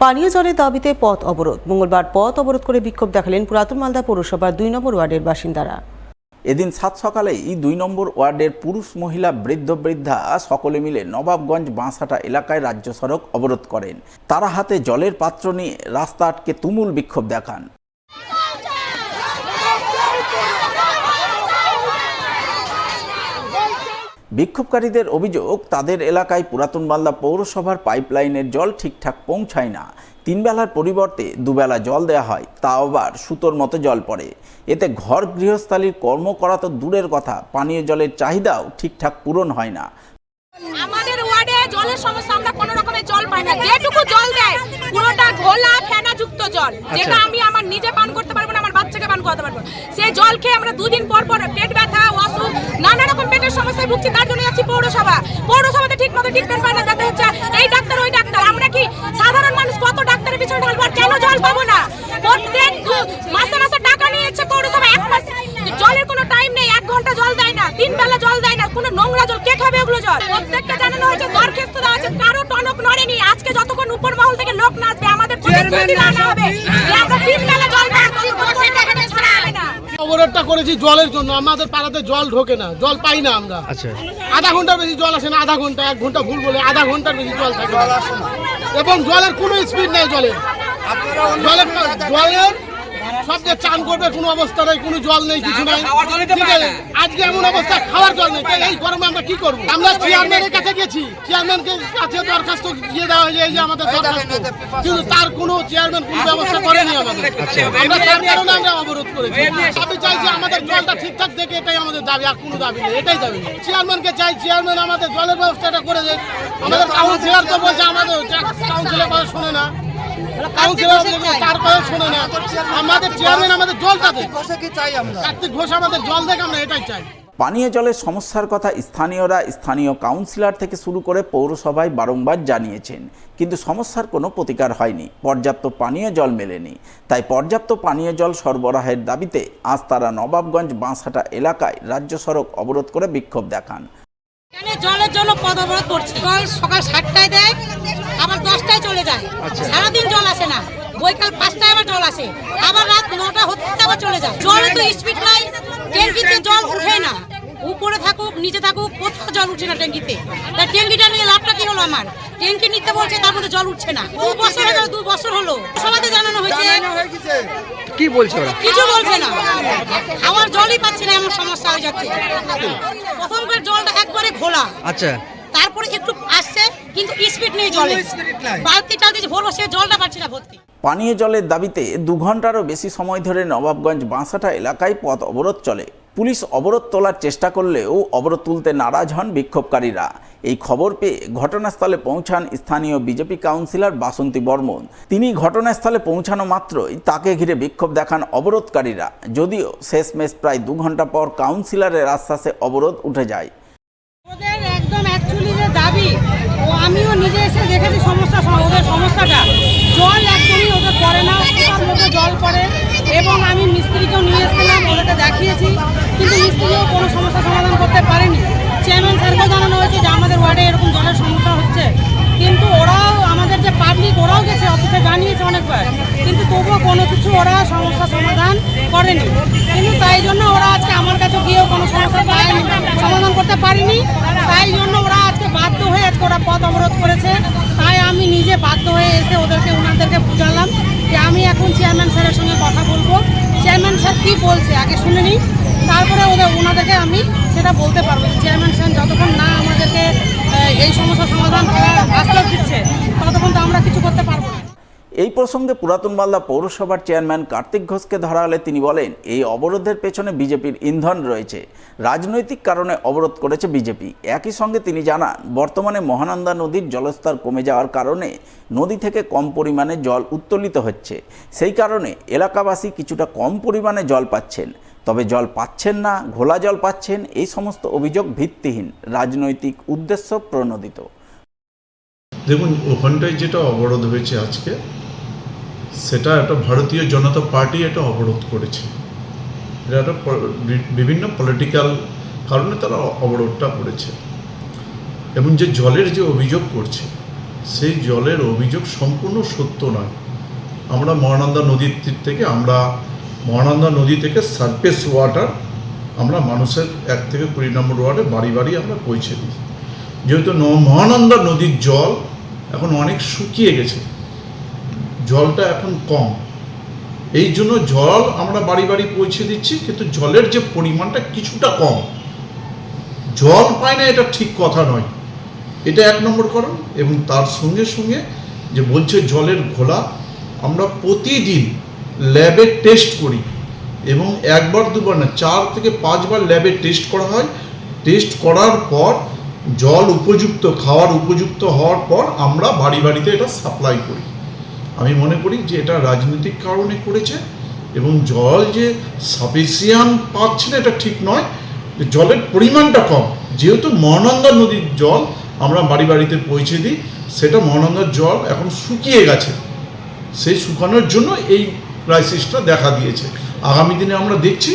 পানীয় জলের দাবিতে পথ অবরোধ। মঙ্গলবার পথ অবরোধ করে বিক্ষোভ দেখালেন পুরাতন মালদা পৌরসভার ২ নম্বর ওয়ার্ডের বাসিন্দারা। এদিন সাত সকালেই ২ নম্বর ওয়ার্ডের পুরুষ মহিলা বৃদ্ধ বৃদ্ধা সকলে মিলে নবাবগঞ্জ বাঁশহাটা এলাকায় রাজ্য সড়ক অবরোধ করেন। তারা হাতে জলের পাত্র নিয়ে রাস্তা আটকে তুমুল বিক্ষোভ দেখান। বিক্ষোভকারীদের অভিযোগ, তাদের এলাকায় পুরাতন মালদা পৌরসভার পাইপলাইনের জল ঠিকঠাক পৌঁছায় না। ৩ বেলার পরিবর্তে ২ বেলা জল দেওয়া হয়, তা আবার সুতোর মতো জল পড়ে। এতে ঘর গৃহস্থালির কর্ম করা তো দূরের কথা, পানীয় জলের চাহিদাও ঠিকঠাক পূরণ হয় না। আমাদের ওয়ার্ডে জলের সমস্যা, আমরা কোনো রকমের জল পাই না। যেটুকু জল দেয় পুরোটা ঘোলা ফেনা যুক্ত জল, যেটা আমি আমার নিজে পান করতে পারবো না, আমার বাচ্চাকে পান করতে পারবো। সেই জল খেয়ে আমরা 2 দিন পর পর পেট ব্যথা, অসুখ, নানা রকম পেটের সমস্যায় ভুগছি। তার জন্য যাচ্ছি পৌরসভাতে ঠিক মতো ট্রিটমেন্ট পায় না। যাতে হচ্ছে এই ডাক্তার ওই ডাক্তার, আমরা কি সাধারণ মানুষ কত ডাক্তারের পিছনে ঢালবো, আর কেন জল পাবো না? প্রত্যেক মাসে মাসে টাকা নিয়েছে পৌরসভা, 1 মাস জলের কোনো টাইম নেই, 1 ঘন্টা জল দেয় না, 3 বেলা জল দেয় না। কোনো নোংরা জল, কে খাবে ওগুলো জল? প্রত্যেককে জানানো হয়েছে, দরখাস্ত দেওয়া আছে, কারো টনক নড়েনি। আজকে যতক্ষণ উপর মহল থেকে লোক না আসবে, আমাদের প্রতিশ্রুতি আনা হবে যে আমরা 3 বেলা জল পাবো। অবরোধটা করেছি জলের জন্য। আমাদের পাড়াতে জল ঢোকে না, জল পাই না আমরা। আধা ঘন্টার বেশি জল আসে না, আধা ঘন্টা 1 ঘন্টা ভুল বলে আধা ঘন্টার বেশি জল থাকে এবং জলের কোনো স্পিড নেই। জলের সব যে চান করবে কোনো অবস্থা নেই, কোনো জল নেই, কিছু নাই। আজকে এমন অবস্থা, খাওয়ার জল নেই। এই গরমে আমরা কি করবো? আমরা চেয়ারম্যানের কাছে গেছি, চেয়ারম্যানকে কাছে দরখাস্ত দিয়ে দেওয়া হয়েছে, এই যে আমাদের দরখাস্ত, কিন্তু তার কোনো চেয়ারম্যান কোনো ব্যবস্থা করেনি আমাদের। আমরা তার কারণে আমরা অবরোধ করেছি। আমি চাইছি আমাদের জলটা ঠিকঠাক দেখে, এটাই আমাদের দাবি, আর কোনো দাবি নেই, এটাই দাবি। চেয়ারম্যানকে চাই, চেয়ারম্যান আমাদের জলের ব্যবস্থাটা করে দেয়। আমাদের কাউন্সিলর তো বলছে, আমাদের কাউন্সিলর কথা শোনে না, আমাদের চেয়ারম্যান আমাদের জলটা দেয়, কার্তিক ঘোষ আমাদের জল দেখ, আমরা এটাই চাই। পানীয় জলের সমস্যার কথা স্থানীয়রা, স্থানীয় কাউন্সিলর থেকে শুরু করে পৌরসভায় বারংবার জানিয়েছেন, কিন্তু সমস্যার কোনো প্রতিকার হয়নি। পর্যাপ্ত পানীয় জল মেলেনি। তাই পর্যাপ্ত পানীয় জল সরবরাহের দাবিতে আজ তারা নবাবগঞ্জ বাঁশহাটা এলাকায় রাজ্য সড়ক অবরোধ করে বিক্ষোভ দেখান। জলের জন্য পথ অবরোধ করছি। জল সকাল 7টায় দেয়, আবার 10টায় চলে যায়। সারাদিন জল আসে না, বৈকাল 5টায় আবার জল আসে, আবার রাত 9টা হতে আবার চলে যায়। জলে তো স্পিড নাই, ট্যাঙ্কিতে জল উঠে না। উপরে থাকুক নিচে থাকুক, কোথাও জল উঠছে না ট্যাঙ্কিতে। তার ট্যাঙ্কিটা নিয়ে লাভটা কি হলো? আমার ট্যাঙ্কি নিতে বলছে, তার মধ্যে জল উঠছে না। 2 বছর হলো সবাইকে জানানো হয়েছে, কি বলছে ওরা? কিছু বলছে না। আমার জলই পাচ্ছে না, এমন সমস্যা হয়ে যাচ্ছে। প্রথমকার জলটা একবারে ঘোলা, আচ্ছা, তারপরে একটু আসছে, কিন্তু স্পিড নেই জলে। বালতি টালতি ভরবো, সে জলটা পাচ্ছি না ভর্তি। পানীয় জলের দাবিতে 2 ঘন্টারও বেশি সময় ধরে নবাবগঞ্জ বাঁশহাটা এলাকায় পথ অবরোধ চলে। পুলিশ অবরোধ তোলার চেষ্টা করলেও অবরোধ তুলতে নারাজ হন বিক্ষোভকারীরা। এই খবর পেয়ে ঘটনাস্থলে পৌঁছান স্থানীয় বিজেপি কাউন্সিলর বাসন্তী বর্মন। তিনি ঘটনাস্থলে পৌঁছানো মাত্রই তাকে ঘিরে বিক্ষোভ দেখান অবরোধকারীরা। যদিও শেষমেশ প্রায় 2 ঘন্টা পর কাউন্সিলরের আশ্বাসে অবরোধ উঠে যায়। ওদের একদম অ্যাকচুয়ালি যে দাবি, ও আমিও নিজে এসে দেখেছি ওদের সমস্যাটা। জল একদমই ওদের পড়ে না, মতো জল পড়ে। এবং আমি মিস্ত্রিকেও নিয়ে এসেছিলাম, ওদেরকে দেখিয়েছি, কিন্তু মিস্ত্রিও কোনো সমস্যা সমাধান করতে পারেনি। চেয়ারম্যান স্যারকেও জানানো হয়েছে যে আমাদের ওয়ার্ডে এরকম জলের সমস্যা হচ্ছে, কিন্তু ওরাও আমাদের যে পাবলিক, ওরাও গেছে অফিসে জানিয়েছে অনেকবার, কিন্তু তবুও কোনো কিছু ওরা সমস্যা সমাধান করেনি। কিন্তু তাই জন্য ওরা আজকে আমার কাছে গিয়েও কোনো সমস্যা সমাধান করতে পারেনি। তাই জন্য ওরা আজকে বাধ্য হয়ে ওরা পথ অবরোধ করেছে। তাই আমি নিজে বাধ্য হয়ে এসে ওনাদেরকে বুঝালাম যে আমি এখন চেয়ারম্যান স্যারের সঙ্গে কথা বলবো। চেয়ারম্যান স্যার কী বলছে আগে শুনে নিই, তারপরে ওনাদেরকে আমি সেটা বলতে পারবো। চেয়ারম্যান স্যার যতক্ষণ না আমাদেরকে এই সমস্যা সমাধান করার আশ্বাস দিচ্ছে, ততক্ষণ তো আমরা কিছু করতে পারবো না। এই প্রসঙ্গে পুরাতন মালদা পৌরসভার চেয়ারম্যান কার্তিক ঘোষকে ধরা হলে তিনি বলেন, এই অবরোধের পেছনে বিজেপির ইন্ধন রয়েছে, রাজনৈতিক কারণে অবরোধ করেছে বিজেপি। একই সঙ্গে তিনি জানান, বর্তমানে মহানন্দা নদীর জলস্তর কমে যাওয়ার কারণে নদী থেকে কম পরিমাণে জল উত্তোলিত হচ্ছে। সেই কারণে এলাকাবাসী কিছুটা কম পরিমাণে জল পাচ্ছেন, তবে জল পাচ্ছেন না, ঘোলা জল পাচ্ছেন। এই সমস্ত অভিযোগ ভিত্তিহীন, রাজনৈতিক উদ্দেশ্য প্রণোদিত। দেখুন, ওখানটায় যেটা অবরোধ হয়েছে আজকে, সেটা একটা ভারতীয় জনতা পার্টি এটা অবরোধ করেছে। এটা একটা বিভিন্ন পলিটিক্যাল কারণে তারা অবরোধটা করেছে। এবং যে জলের যে অভিযোগ করছে, সেই জলের অভিযোগ সম্পূর্ণ সত্য নয়। আমরা মহানন্দা নদীর তীর থেকে মহানন্দা নদী থেকে সারফেস ওয়াটার আমরা মানুষের 1 থেকে 20 নম্বর ওয়ার্ডে বাড়ি বাড়ি আমরা পৌঁছে দিই। যেহেতু মহানন্দা নদীর জল এখন অনেক শুকিয়ে গেছে, জলটা এখন কম, এই জন্য জল আমরা বাড়ি বাড়ি পৌঁছে দিচ্ছি, কিন্তু জলের যে পরিমাণটা কিছুটা কম। জল পায় না এটা ঠিক কথা নয়, এটা 1 নম্বর কারণ। এবং তার সঙ্গে সঙ্গে যে বলছে জলের ঘোলা, আমরা প্রতিদিন ল্যাবে টেস্ট করি এবং 1 বার 2 বার না 4 থেকে 5 বার ল্যাবে টেস্ট করা হয়। টেস্ট করার পর জল উপযুক্ত, খাওয়ার উপযুক্ত হওয়ার পর আমরা বাড়ি বাড়িতে এটা সাপ্লাই করি। আমি মনে করি যে এটা রাজনৈতিক কারণে করেছে এবং জল যে সাফিসিয়েন্ট পাচ্ছে না এটা ঠিক নয়, জলের পরিমাণটা কম। যেহেতু মহানন্দা নদীর জল আমরা বাড়ি বাড়িতে পৌঁছে দিই, সেটা মহানন্দার জল এখন শুকিয়ে গেছে, সেই শুকানোর জন্য এই ক্রাইসিসটা দেখা দিয়েছে। আগামী দিনে আমরা দেখছি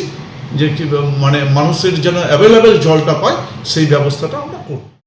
যে কি মানে মানুষের যেন অ্যাভেলেবেল জলটা পায় সেই ব্যবস্থাটা আমরা করব।